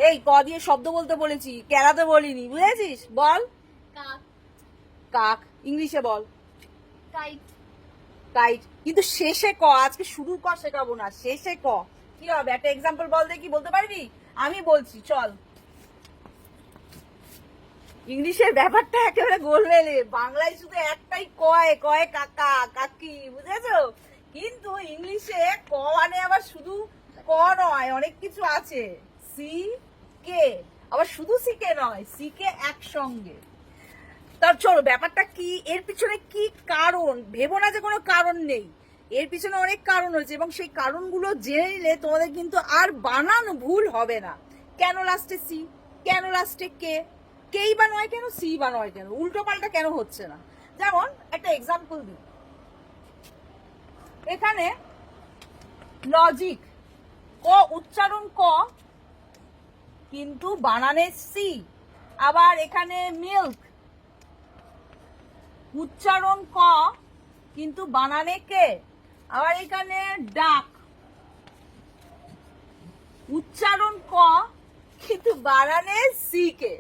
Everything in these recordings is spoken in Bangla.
এই ক দিয়ে শব্দ বলতে বলেছি, কেরাতে বলিনি, বুঝেছিস? বল। কাক। কাক। ইংলিশে বল। কাইট। কাইট। কিন্তু শেষে ক, আজকে শুরু ক শেখাবো না, শেষে ক। কি হবে? একটা এক্সাম্পল বল দেখি, বলতে পারবি? আমি বলছি, চল। ইংলিশের ব্যাপারটা একেবারে গোলমেলে, বাংলায় শুধু একটাই কয়, কয় কাকা কাকি, বুঝেছো? কিন্তু ইংলিশে ক মানে আবার শুধু ক নয়, অনেক কিছু আছে। সি কে, আবার শুধু সি কে নয়, সি কে একসঙ্গে। তার চলো, ব্যাপারটা কি, এর পিছনে কি কারণ, ভেবো না যে কোনো কারণ নেই, এর পিছনে অনেক কারণ হয়েছে, এবং সেই কারণগুলো জেনে নিলে তোমাদের কিন্তু আর বানান ভুল হবে না। কেন লাস্টে সি, কেন লাস্টে কে, কেই বা নয় কেন, সি বা নয় কেন, উল্টো পাল্টা কেন হচ্ছে না। যেমন একটা এক্সাম্পল দিই, এখানে লজিক, ক উচ্চারণ ক কিন্তু বানানে সি। আবার এখানে মিল্ক, উচ্চারণ ক কিন্তু বানানে কে। আবার এখানে ডাক, উচ্চারণ ক কিন্তু বানানে সি কে।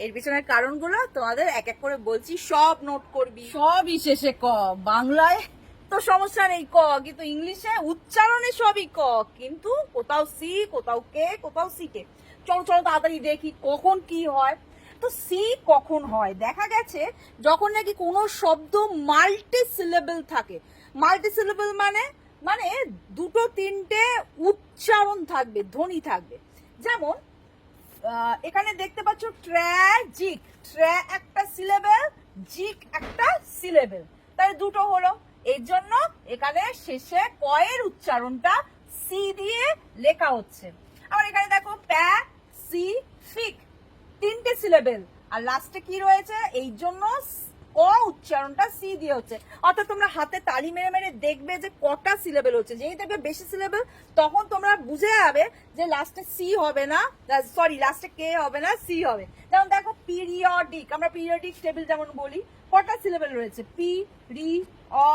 এর পিছনের কারণগুলো তোমাদের এক এক করে বলছি, সব নোট করবি, সবই শেষে ক। বাংলায় তো সমস্যা নেই ক, কিন্তু ইংলিশে উচ্চারণে সবই ক, কিন্তু কোথাও সি, কোথাও কে, কোথাও সি কে। চলো চলো তাড়াতাড়ি দেখি কখন কি হয়। তো সি কখন হয়, দেখা গেছে যখন নাকি কোনো শব্দ মাল্টি সিলেবল থাকে। মাল্টি সিলেবল মানে মানে দুটো তিনটে উচ্চারণ থাকবে, ধ্বনি থাকবে। যেমন এখানে দেখতে পাচ্ছ ট্র্যাজিক, ট্র্যা একটা সিলেবেল, জিক একটা সিলেবেল, তাহলে দুটো হলো। এই জন্য এখানে শেষে কয়ের উচ্চারণটা সি দিয়ে লেখা হচ্ছে। আবার এখানে দেখো প্যাসিফিক, তিনটে সিলেবেল, আর লাস্টে কি রয়েছে, এই জন্য ক উচ্চারণটা সি দিয়ে হচ্ছে। অর্থাৎ তোমরা হাতে তালি মেরে মেরে দেখবে যে কটা সিলেবেল হচ্ছে, যেই দেখবে বেশি সিলেবেল তখন তোমরা বুঝে যাবে যে লাস্টে সি হবে না, সরি লাস্টে কে হবে না, সি হবে। যেমন দেখো পিরিয়ডিক, আমরা পিরিয়ডিক টেবিল যেমন বলি, কটা সিলেবেল রয়েছে, পি রি অ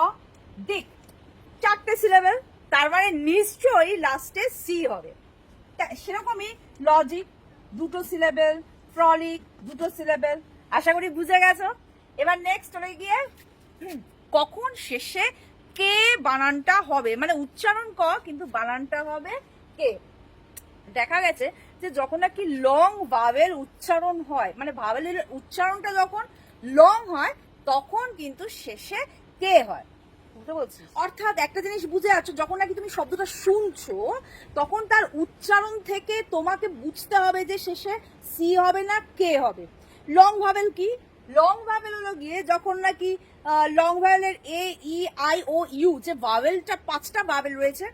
ডিক, চারটে সিলেবেল, তার মানে নিশ্চয়ই লাস্টে সি হবে। সেরকমই লজিক, দুটো সিলেবেল, ফ্রলিক, দুটো সিলেবেল। আশা করি বুঝে গেছো। এবার নেক্সট চলে গিয়ে কখন শেষে কে বানানটা হবে, মানে উচ্চারণ ক কিন্তু বানানটা হবে কে। দেখা গেছে যে যখন নাকি লং ভাওয়েল উচ্চারণ হয়, মানে ভাওয়েলের উচ্চারণটা যখন লং হয় তখন কিন্তু শেষে কে হয়। অর্থাৎ একটা জিনিস বুঝে যাচ্ছ, যখন নাকি তুমি শব্দটা শুনছো তখন তার উচ্চারণ থেকে তোমাকে বুঝতে হবে যে শেষে সি হবে না কে হবে। লং ভাওয়েল কি, লং ভাওয়েল হলো গিয়ে যখন নাকি লং ভাওয়েলের A E I O U, যে ভাওয়েলটা পাঁচটা ভাওয়েল রয়েছে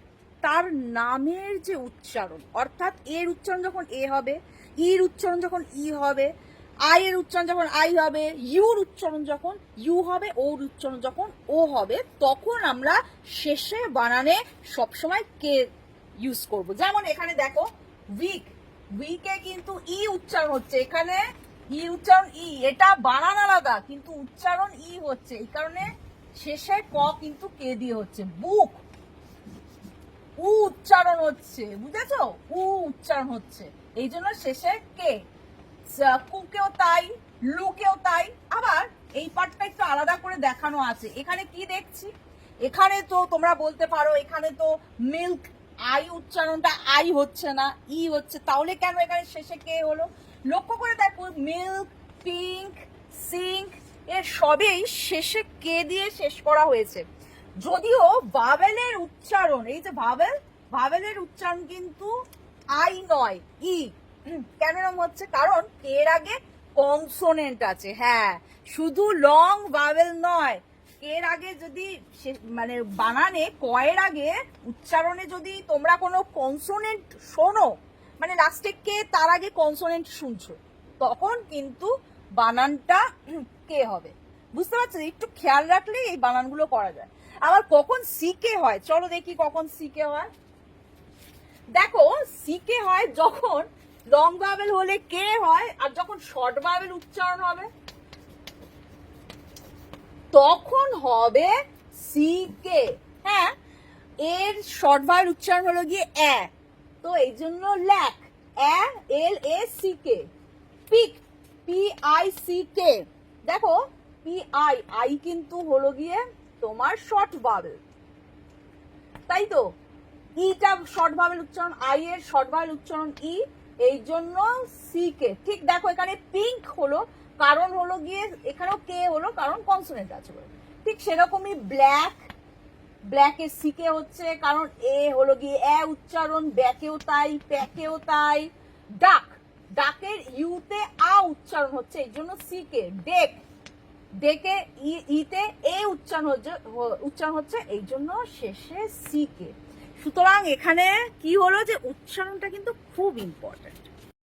তার নামের যে উচ্চারণ, অর্থাৎ এর উচ্চারণ যখন এ হবে, ইর উচ্চারণ যখন ই হবে, আই এর উচ্চারণ যখন আই হবে, ইউর উচ্চারণ যখন ইউ হবে, ওর উচ্চারণ যখন ও হবে, তখন আমরা শেষে বানানে সবসময় কে ইউজ করব। যেমন এখানে দেখো উইক, উইকে কিন্তু ই উচ্চারণ হচ্ছে, এখানে ই উচ্চারণ ই, এটা বানান আলাদা কিন্তু উচ্চারণ ই হচ্ছে, এই কারণে শেষে ক কিন্তু কে দিয়ে হচ্ছে। বুক, উ উচ্চারণ হচ্ছে, বুঝেছো, উ উচ্চারণ হচ্ছে, এই জন্য শেষে কে। কুকেও তাই, লুকেও তাই। আবার এই পার্টটা একটু আলাদা করে দেখানো আছে, এখানে কি দেখছি, এখানে তো তোমরা বলতে পারো এখানে তো মিল্ক, আই উচ্চারণটা আই হচ্ছে না ই হচ্ছে, তাহলে কেন এখানে শেষে কে হলো। লক্ষ্য করে দেখো মিল্ক, পিঙ্ক, সিঙ্ক এর সবেই শেষে কে দিয়ে শেষ করা হয়েছে। যদিও ভাওয়েলের উচ্চারণ, এই যে ভাওয়েল, ভাওয়েলের উচ্চারণ কিন্তু আই নয় ই। কেন এরকম হচ্ছে, কারণ এর আগে কনসোনেন্ট আছে। হ্যাঁ, শুধু লং ভাওয়েল নয়, এর আগে যদি মানে বানানে কয়ের আগে উচ্চারণে যদি তোমরা কোনো কনসোনেন্ট শোনো, মানে লাস্টে কে তার আগে কনসোনেন্ট শুনছো, তখন কিন্তু বানানটা কে হবে। বুঝতে পারছো, একটু খেয়াল রাখলে এই বানানগুলো করা যায়। আবার কখন সিকে হয়, চলো দেখি কখন সিকে হয়। দেখো সিকে হয় যখন লং ভাওয়েল হলে কে হয়, আর যখন শর্ট ভাওয়েল উচ্চারণ হবে তখন হবে সি কে। হ্যাঁ, এর শর্ট ভাওয়েল উচ্চারণ হলো গিয়ে এ, তো এই জন্য ল্যাক, LACK, পিক, PICK। দেখো PI কিন্তু হলো গিয়ে তোমার শর্ট ভাওয়েল, তাই তো? ইটা শর্ট ভাওয়েল উচ্চারণ, আই এর শর্ট ভাওয়েল উচ্চারণ ই, এই জন্য সিকে। ঠিক দেখো এখানে পিঙ্ক হলো, কারণ হলো গিয়ে এখানেও কে হলো, কারণ কনসোনেন্ট আছে বলে। ঠিক সেরকমই ব্ল্যাক, ব্ল্যাকের সিকে হচ্ছে কারণ এ হলো গিয়ে এ উচ্চারণ, ব্যাকেও তাই, প্যাকেও তাই। ডাক, ডাকের ইউতে আ উচ্চারণ হচ্ছে, এই জন্য সিকে। ডেক, ডেকে ইতে এ উচ্চারণ হচ্ছে, এই জন্য শেষে সিকে। সুতরাং এখানে কি হলো যে উচ্চারণটা কিন্তু খুব ইম্পর্টেন্ট।